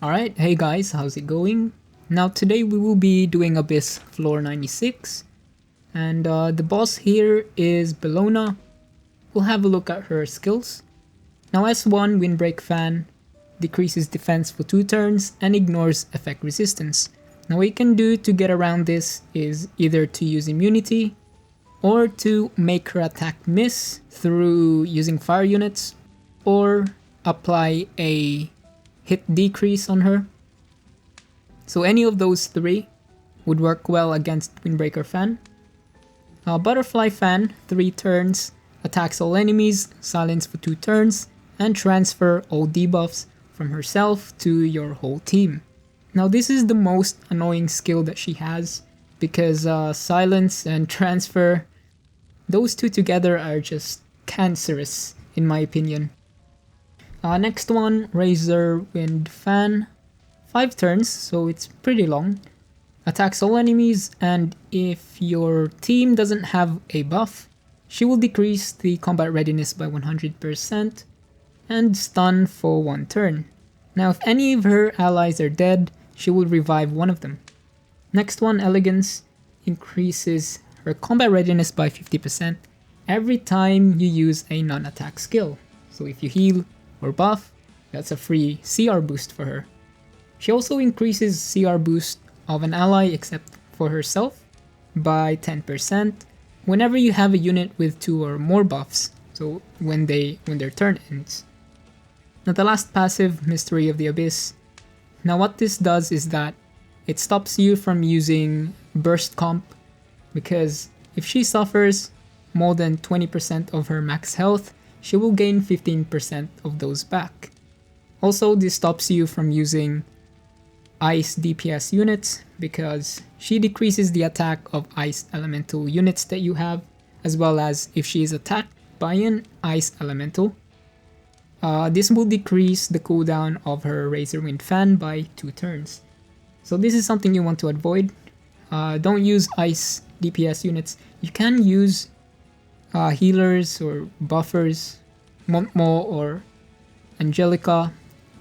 Alright, hey guys, how's it going? Now today we will be doing Abyss floor 96, and the boss here is Bellona. We'll have a look at her skills. Now S1 Windbreak Fan decreases defense for 2 turns and ignores effect resistance. Now what you can do to get around this is either to use immunity or to make her attack miss through using fire units, or apply a hit decrease on her. So any of those 3 would work well against Windbreaker Fan. Butterfly Fan, 3 turns, attacks all enemies, silence for 2 turns, and transfer all debuffs from herself to your whole team. Now this is the most annoying skill that she has, because silence and transfer, those 2 together are just cancerous in my opinion. Next one, Razor Wind Fan, 5 turns, so it's pretty long. Attacks all enemies, and if your team doesn't have a buff, she will decrease the combat readiness by 100% and stun for 1 turn. Now if any of her allies are dead, she will revive one of them. Next one, Elegance, increases her combat readiness by 50% every time you use a non-attack skill. So if you heal or buff, that's a free CR boost for her. She also increases CR boost of an ally except for herself by 10% whenever you have a unit with 2 or more buffs, so when their turn ends. Now the last passive, Mystery of the Abyss. Now what this does is that it stops you from using burst comp, because if she suffers more than 20% of her max health, she will gain 15% of those back. Also, this stops you from using ice DPS units, because she decreases the attack of ice elemental units that you have, as well as if she is attacked by an ice elemental. This will decrease the cooldown of her Razor Wind Fan by 2 turns. So this is something you want to avoid. Don't use ice DPS units. You can use healers or buffers, Montmo or Angelica.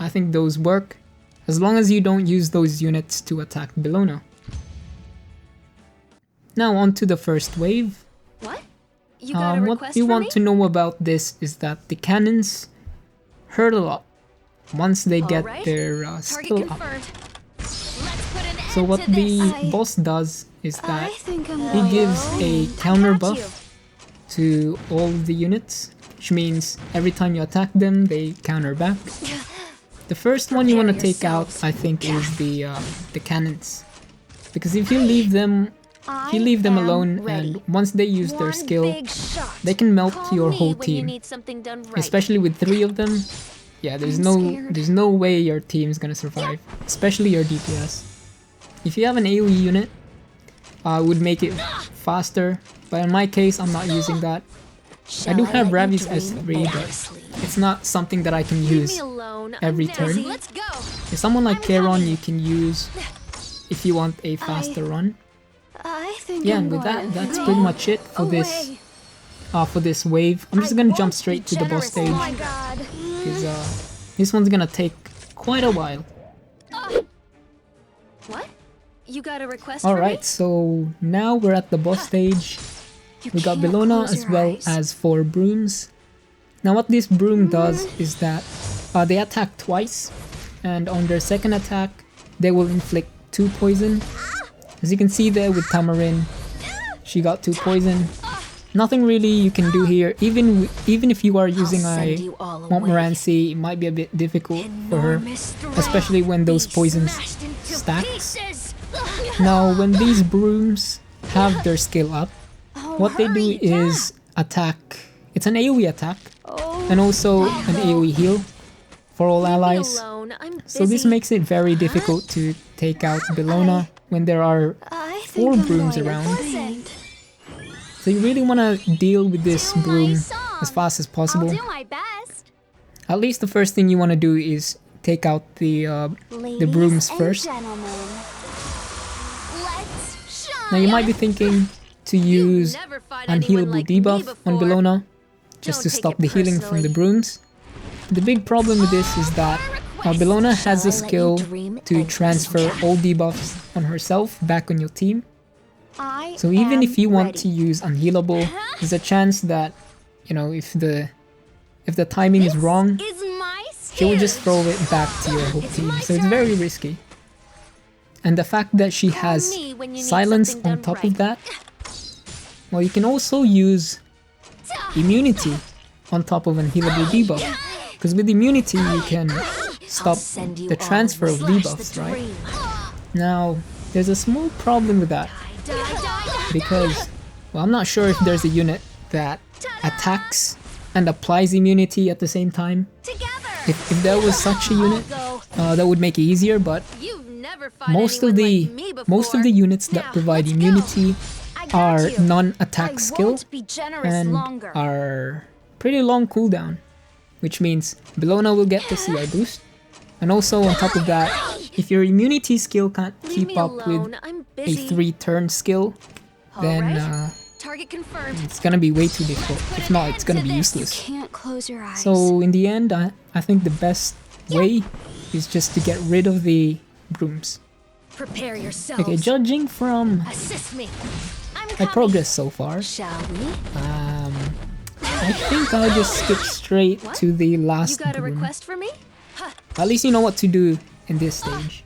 I think those work, as long as you don't use those units to attack Bellona. Now on to the first wave. What? You got a request what you for want me? to know about this is that the cannons hurt a lot once they get Alright. their Target skill up. confirmed. Let's put an So end what to the this. boss does is that I'm he gives a counter got you. buff to all the units, which means every time you attack them, they counter back. The first one you want to Prepare take out, yourselves. I think, is the cannons, because if you leave them alone, and once they use their skill, they can melt your whole team. Especially with 3 of them, yeah, there's no way your team's gonna survive, especially your DPS. If you have an AoE unit, would make it faster, but in my case, I'm not using that. I do have Ravi's S3, but it's not something that I can use every turn. Let's go. If someone like I'm Charon coming. you can use if you want a faster run. I think Yeah, and with that, that's pretty much it for this wave. I'm just gonna jump straight to the boss stage, Oh my god. because this one's gonna take quite a while. What? You got a request Alright, so now we're at the boss stage. We got Bellona as well as 4 brooms. Now what this broom does is that they attack twice, and on their second attack they will inflict 2 poison. As you can see there with Tamarin, she got 2 poison. Nothing really you can do here, even if you are using a Montmorency, it might be a bit difficult for her, especially when those poisons stacks. Now when these brooms have their skill up, what they do is attack. It's an AoE attack, and also an AoE heal for all allies. So this makes it very difficult to take out Bellona when there are 4 brooms around. So you really want to deal with this broom as fast as possible. my best. At least the first thing you want to do is take out the brooms first. Now you might be thinking to use unhealable debuff on Bellona, just to stop the healing from the brooms. The big problem with this is that Bellona has a Shall I let you skill dream to endlessly? transfer all debuffs on herself back on your team. I So even am if you want ready. to use Unhealable, there's a chance that, you know, if the timing is wrong, Is my she will just skill. throw it back to your whole It's team. my So it's turn. very risky. And the fact that she Call has me when you need silence something on done top right. of that, well, you can also use immunity on top of Unhealable debuff. Because with immunity, you can stop send you the all transfer of away. debuffs, Slash the right? dream. Now, there's a small problem with that. Because, well, I'm not sure if there's a unit that attacks and applies immunity at the same time. Together. If there was such a unit, Go. that would make it easier, but You've never fought most of anyone the like me before. most of the units that Now, provide let's immunity I got are you. non-attack I skill won't be generous and longer. are pretty long cooldown, which means Bellona will get the CR boost. And also on top of that, if your immunity skill can't Leave keep me up alone. with I'm a busy. 3-turn skill, then Alright. Target confirmed. it's gonna be way too difficult. If not, it's gonna be useless. Can't close your eyes. So in the end, I think the best way is just to get rid of the brooms. prepare yourselves. Okay, judging from Assist me. I'm my coming. progress so far, Shall we? I think I'll just skip straight What? to the You last got a broom. request for me? Huh. At least you know what to do in this stage.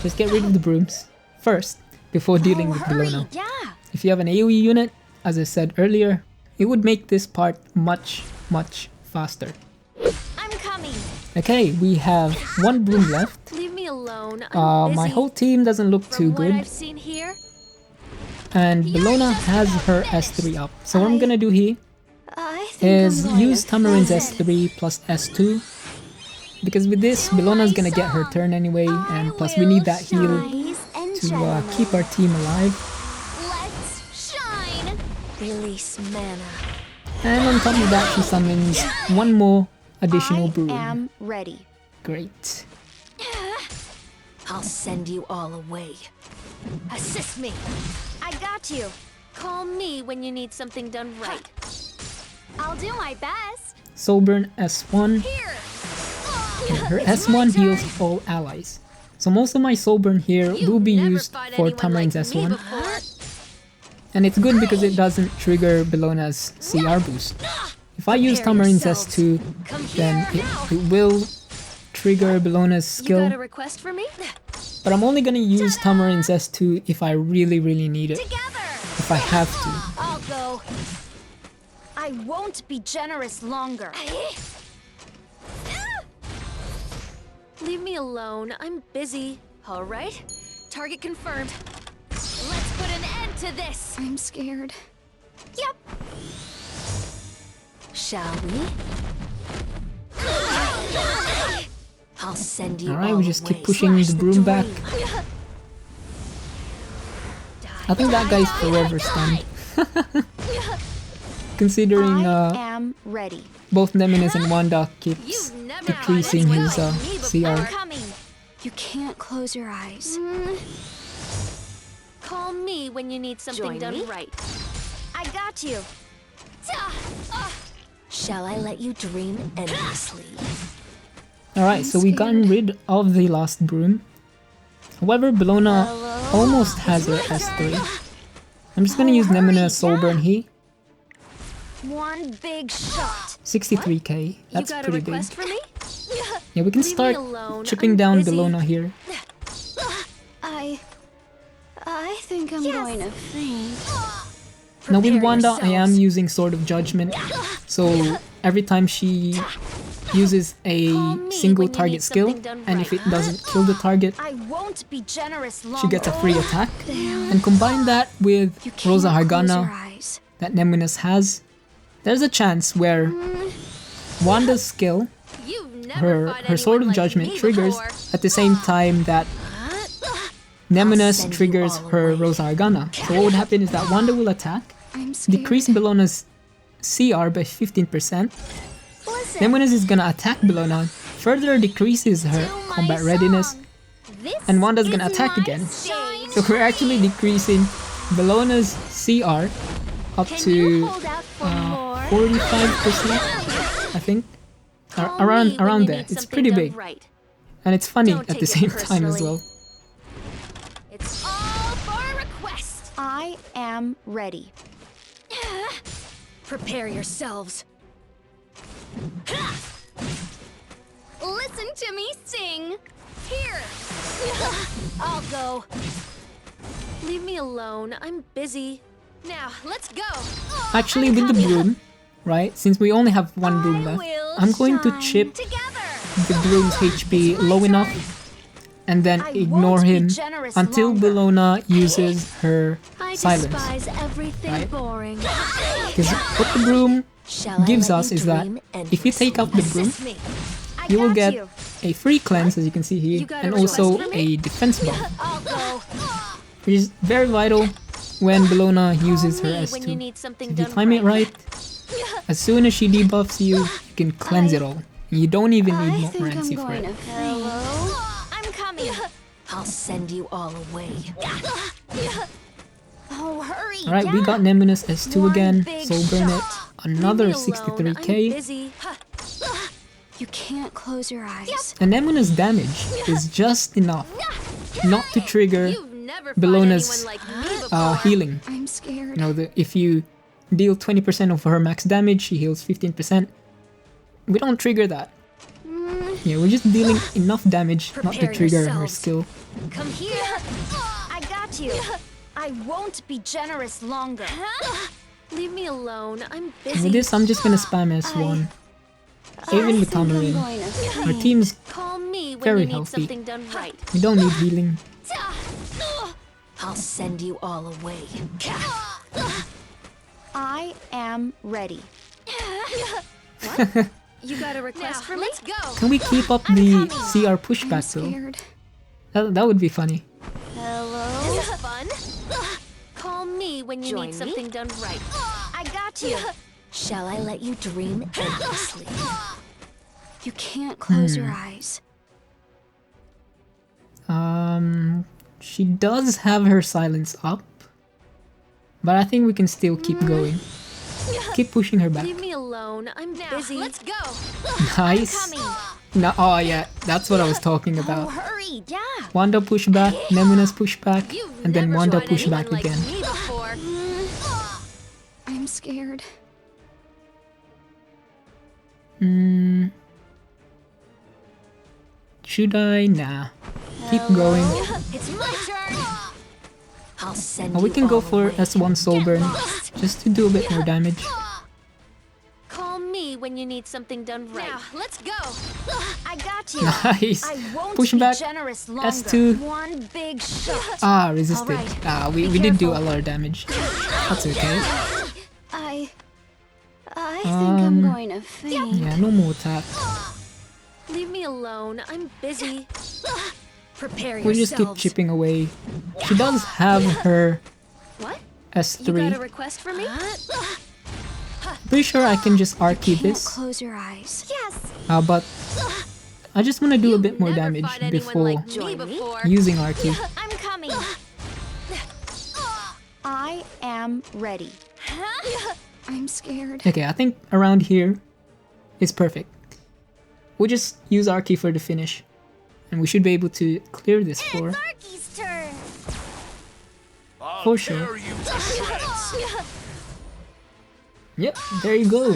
Just get rid of the brooms first before dealing with hurry. Bellona. Yeah. If you have an AoE unit, as I said earlier, it would make this part much faster. I'm coming. Okay, we have one broom left. Leave me alone. I'm busy. My whole team doesn't look From too what good, I've seen here, and You're Bellona just has about her finished. S3 up. So what I'm gonna do here I think is I'm going use to Tamarin's listen. S3 plus S2, because with this, Bellona's gonna get her turn anyway, and plus we need that heal Ladies and to gentlemen, keep our team alive. let's shine. Release mana. And on top of that, she summons one more additional I broom. am ready. Great. I'll send you all away. Assist me. I got you. Call me when you need something done right. I'll do my best. Soulburn S1. Here. And her S1 heals all allies. So most of my Soulburn here will be used for Tamarin's S1. And it's good because it doesn't trigger Bellona's CR boost. If I use Prepare Tamarin's yourselves. S2, Come then here now. it will trigger Bellona's You got a skill. request for me? But I'm only gonna use Tamarin's S2 if I really need it. Together. If I have to. I'll go. I won't be generous longer. Leave me alone. I'm busy. All right. Target confirmed. Let's put an end to this. I'm scared. Yep. Shall we? I'll send you Alright, all we just keep away. pushing Slash the broom back. dream. I think that guy's forever stunned. Considering am ready. both Nemunas and Wanda keeps You've never decreasing fought his anyone like me CR. before. Coming. You can't close your eyes. Call me when you need something done right. I got you. Shall I let you dream endlessly? Alright, so we've gotten rid of the last broom. However, Bellona almost has her S3. I'm just gonna use Nemuna's Soulburn here. One big shot. 63k, that's you got a pretty big. request for me? Yeah, we can Leave me start alone. chipping I'm down busy. Bellona here. I think I'm going to faint. Now with Prepare Wanda, I am yourselves. using Sword of Judgment, so every time she uses a me single when you target need skill, something done and if right. it doesn't kill the target, I won't be generous longer. she gets a free attack. And combine that with Rosa Hargana that Nemunas has, there's a chance where Wanda's skill, her Sword of Judgment triggers at the same time that Nemunas send you triggers all her away. Rosa Hargana. So what would happen is that Wanda will attack, decrease Bellona's CR by 15%. Nemunas is gonna attack Bellona, further decreases her combat readiness, and Wanda's gonna attack again. So we're actually decreasing Bellona's CR up to 45%, I think. Around there. It's pretty big. And it's funny Don't at the take it same time as personally. well. It's all for a request. I am ready. Prepare yourselves. Listen to me sing. Here. I'll go. Leave me alone. I'm busy. Now, let's go. Actually, with the broom, right? Since we only have one broom left, I'm going to chip Together. the broom's HP low enough and then I ignore won't be him generous until longer. Bellona uses her I silence. despise everything Right. boring. Because what the broom Shall I gives let us you is that dream if you take out the broom, Assist me. I you will got get you. a free cleanse, as you can see here, You got a and also request for me? a defense buff, I'll go. which is very vital when Bellona uses Call her me when you S2. need something If you done time it right, as soon as she debuffs you, you can cleanse it all. You don't even need I more think I'm Rancy for going it. to faint. I'm coming. I'll send you all away. Oh, hurry! Alright, we got Nemunas S2 One again, big Soul Burn it, shot. another Leave me alone. I'm 63k, busy. You can't close your eyes. and Nemunas damage is just enough not to trigger You've never fought Bellona's anyone like me before. healing. I'm scared. You know, if you deal 20% of her max damage, she heals 15%. We don't trigger that. Yeah, we're just dealing enough damage not to Prepare trigger her yourselves. skill. Come here. I got you. I won't be generous longer. Leave me alone. I'm And busy. with this, I'm just gonna spam S1. Even with think I'm Tamarin. going to Our faint. team's, Call me when Very you need healthy. something done right. we don't need healing. I'll send you all away. I am ready. You got a request for me? Let's go. Can we keep up the CR I'm pushback though? scared. That would be funny. Hello. This is fun. Call me when you need something done right. I got you. Shall I let you dream endlessly? You can't close your eyes. She does have her silence up, but I think we can still keep going. Keep pushing her back. Leave me alone. I'm busy. Let's go. Nice. No, oh yeah, that's what I was talking Oh, about. hurry! Yeah. Wanda push back, Nemunas push back, You've and then never Wanda joined push anyone back like again. me before. I'm scared. Should I? Nah. Keep going. It's my turn. I'll send Oh, we you can go all for away. S1 Soul Burn, just to do a bit more damage. Call me when you need something done right. Now, let's go. I got you. Nice. I won't Push be back. generous longer. S2. One big shot. Ah, resisted. Alright, Ah, be we did do a careful. lot of damage. That's okay. I think I'm going to faint. Yeah, no more attack. Leave me alone. I'm busy. Prepare We just keep yourselves. chipping away. She does have her What? You got a S3. request for me? Pretty sure I can just RT Can't this, close your eyes. Yes. but I just want to do a You've bit more never damage fought anyone before like me before. using RT. I'm coming. I am ready. I'm scared. Okay, I think around here is perfect. We'll just use RT for the finish, and we should be able to clear this floor Arky's turn. for sure. Yep, there you go.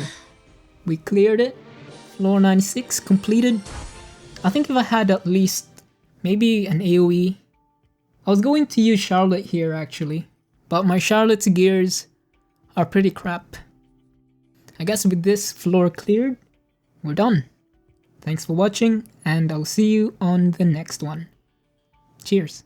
We cleared it. Floor 96 completed. I think if I had at least maybe an AoE. I was going to use Charlotte here actually, but my Charlotte's gears are pretty crap. I guess with this floor cleared, we're done. Thanks for watching, and I'll see you on the next one. Cheers.